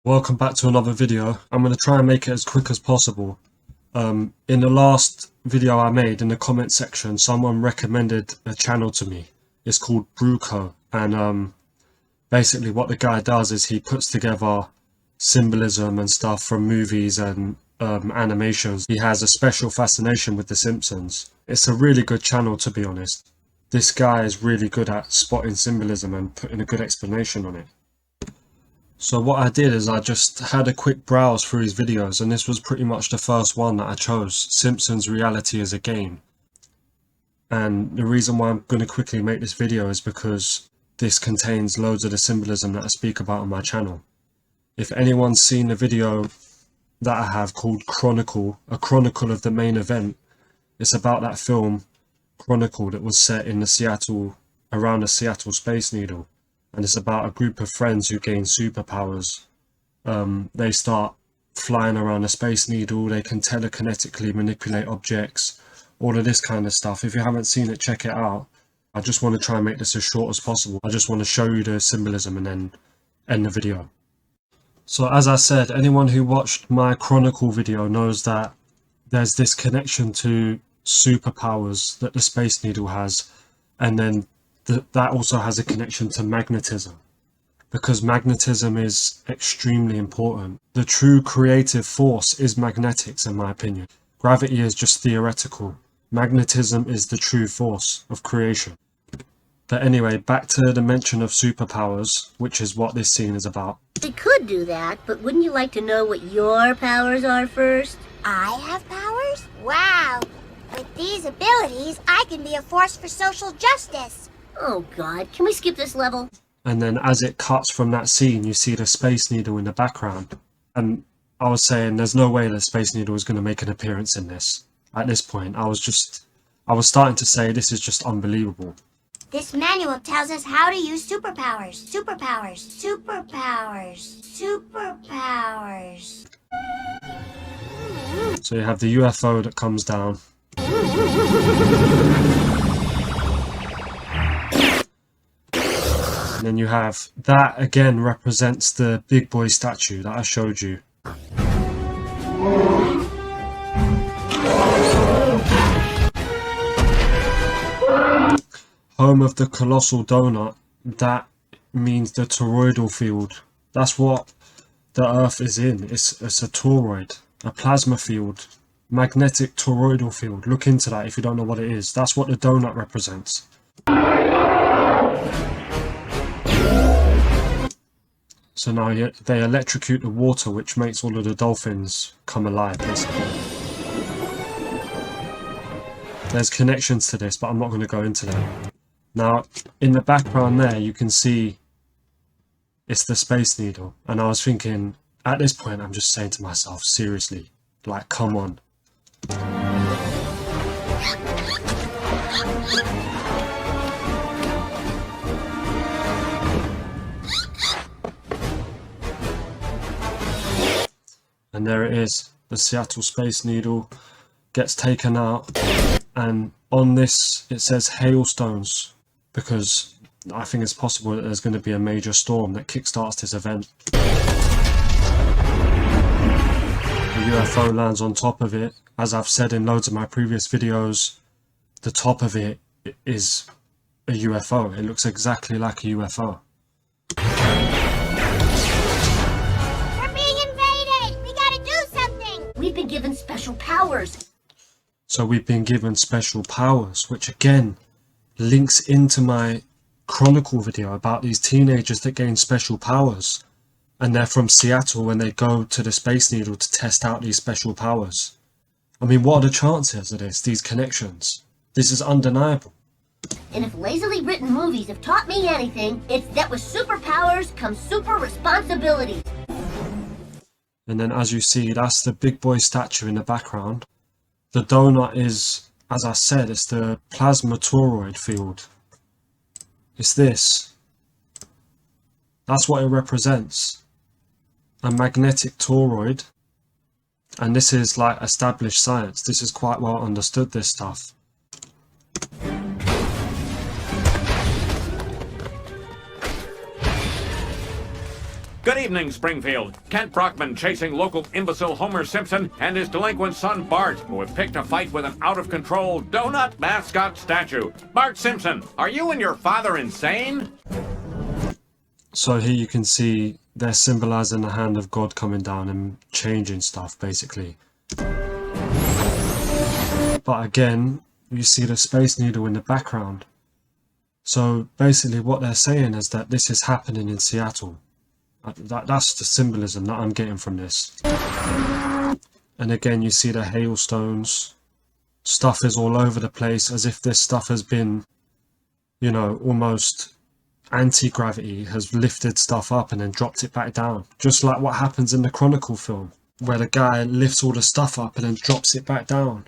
Welcome back to another video. I'm going to try and make it as quick as possible. In the last video I made, in the comment section, someone recommended a channel to me. It's called Bruco, and basically what the guy does is he puts together symbolism and stuff from movies and animations. He has a special fascination with the Simpsons. It's a really good channel, to be honest. This guy is really good at spotting symbolism and putting a good explanation on it. So what I did is I just had a quick browse through his videos, and this was pretty much the first one that I chose, Simpsons Reality is a Game. And the reason why I'm going to quickly make this video is because this contains loads of the symbolism that I speak about on my channel. If anyone's seen the video that I have called Chronicle, a chronicle of the main event, it's about that film Chronicle that was set in around the Seattle Space Needle. And it's about a group of friends who gain superpowers. They start flying around the Space Needle, they can telekinetically manipulate objects, all of this kind of stuff. If you haven't seen it, check it out. I just want to try and make this as short as possible. I just want to show you the symbolism and then end the video. So as I said, anyone who watched my Chronicle video knows that there's this connection to superpowers that the Space Needle has, and then that also has a connection to magnetism, because magnetism is extremely important. The true creative force is magnetics, in my opinion. Gravity is just theoretical. Magnetism is the true force of creation. But anyway, back to the mention of superpowers, which is what this scene is about. They could do that, but wouldn't you like to know what your powers are first? I have powers? Wow! With these abilities, I can be a force for social justice. Oh god, can we skip this level? And then as it cuts from that scene, you see the Space Needle in the background. And I was saying there's no way the Space Needle is going to make an appearance in this. At this point, I was starting to say this is just unbelievable. This manual tells us how to use superpowers. Superpowers. Superpowers. Superpowers. So you have the UFO that comes down. And then you have, that again represents the big boy statue that I showed you. Home of the colossal donut, that means the toroidal field. That's what the Earth is in. It's a toroid, a plasma field, magnetic toroidal field. Look into that if you don't know what it is. That's what the donut represents. So now they electrocute the water, which makes all of the dolphins come alive, basically. There's connections to this, but I'm not going to go into them. Now, in the background there, you can see it's the Space Needle. And I was thinking, at this point, I'm just saying to myself, seriously, like, come on. And there it is, the Seattle Space Needle gets taken out, and on this it says hailstones, because I think it's possible that there's going to be a major storm that kickstarts this event. The UFO lands on top of it. As I've said in loads of my previous videos, the top of it is a UFO. It looks exactly like a UFO. We've been given special powers. So we've been given special powers, which again links into my Chronicle video about these teenagers that gain special powers. And they're from Seattle when they go to the Space Needle to test out these special powers. I mean, what are the chances of this, these connections? This is undeniable. And if lazily written movies have taught me anything, it's that with superpowers comes super responsibilities. And then as you see, that's the big boy statue in the background. The donut is, as I said, it's the plasma toroid field. It's this. That's what it represents. A magnetic toroid. And this is like established science. This is quite well understood, this stuff. Good evening, Springfield. Kent Brockman chasing local imbecile Homer Simpson and his delinquent son Bart, who have picked a fight with an out-of-control donut mascot statue. Bart Simpson, are you and your father insane? So here you can see they're symbolizing the hand of God coming down and changing stuff, basically. But again, you see the Space Needle in the background. So basically what they're saying is that this is happening in Seattle. That's the symbolism that I'm getting from this. And again, you see the hailstones. Stuff is all over the place, as if this stuff has been, you know, almost anti-gravity, has lifted stuff up and then dropped it back down. Just like what happens in the Chronicle film, where the guy lifts all the stuff up and then drops it back down.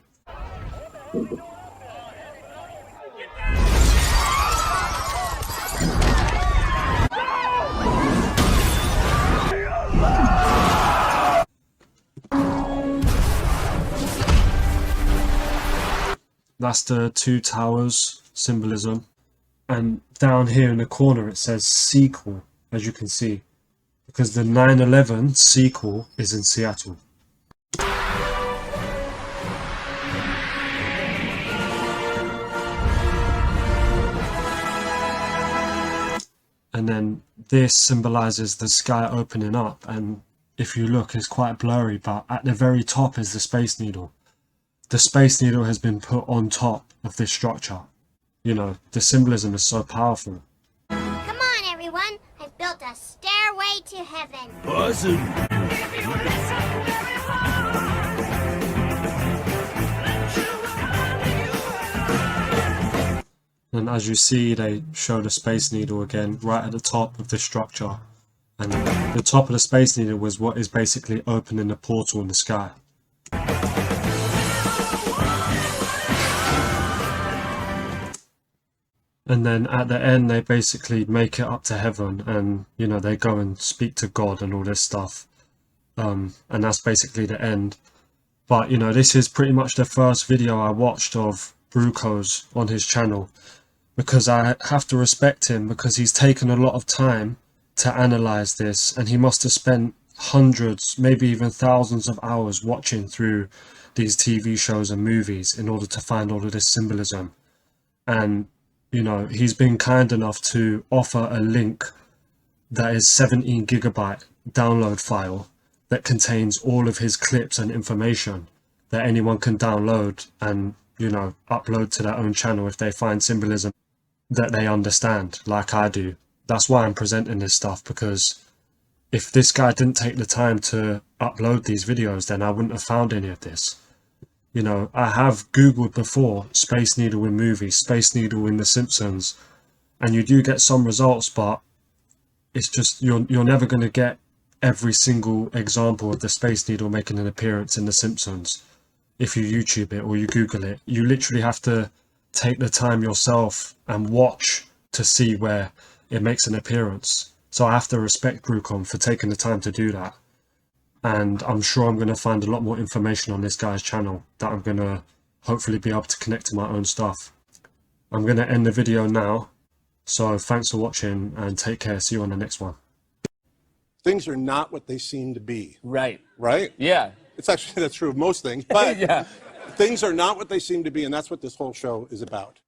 That's the two towers symbolism. And down here in the corner it says sequel, as you can see, because the 9/11 sequel is in Seattle. And then this symbolizes the sky opening up, and if you look, it's quite blurry, but at the very top is the Space Needle. The Space Needle has been put on top of this structure. You know, the symbolism is so powerful. Come on, everyone. I've built a stairway to heaven. Awesome. And as you see, they show the Space Needle again right at the top of the structure. And the top of the Space Needle was what is basically opening the portal in the sky. And then at the end, they basically make it up to heaven, and you know, they go and speak to God and all this stuff. And that's basically the end. But you know, this is pretty much the first video I watched of Bruco's on his channel, because I have to respect him, because he's taken a lot of time to analyze this, and he must have spent hundreds, maybe even thousands of hours watching through these TV shows and movies in order to find all of this symbolism. And you know, he's been kind enough to offer a link that is 17 gigabyte download file that contains all of his clips and information that anyone can download and, you know, upload to their own channel if they find symbolism that they understand, like I do. That's why I'm presenting this stuff, because if this guy didn't take the time to upload these videos, then I wouldn't have found any of this. You know, I have Googled before Space Needle in movies, Space Needle in The Simpsons, and you do get some results, but it's just, you're never going to get every single example of the Space Needle making an appearance in The Simpsons if you YouTube it or you Google it. You literally have to take the time yourself and watch to see where it makes an appearance. So I have to respect Brucom for taking the time to do that. And I'm sure I'm going to find a lot more information on this guy's channel that I'm going to hopefully be able to connect to my own stuff. I'm going to end the video now. So thanks for watching and take care. See you on the next one. Things are not what they seem to be. Right. Right? Yeah. It's actually, that's true of most things. But Yeah. things are not what they seem to be, and that's what this whole show is about.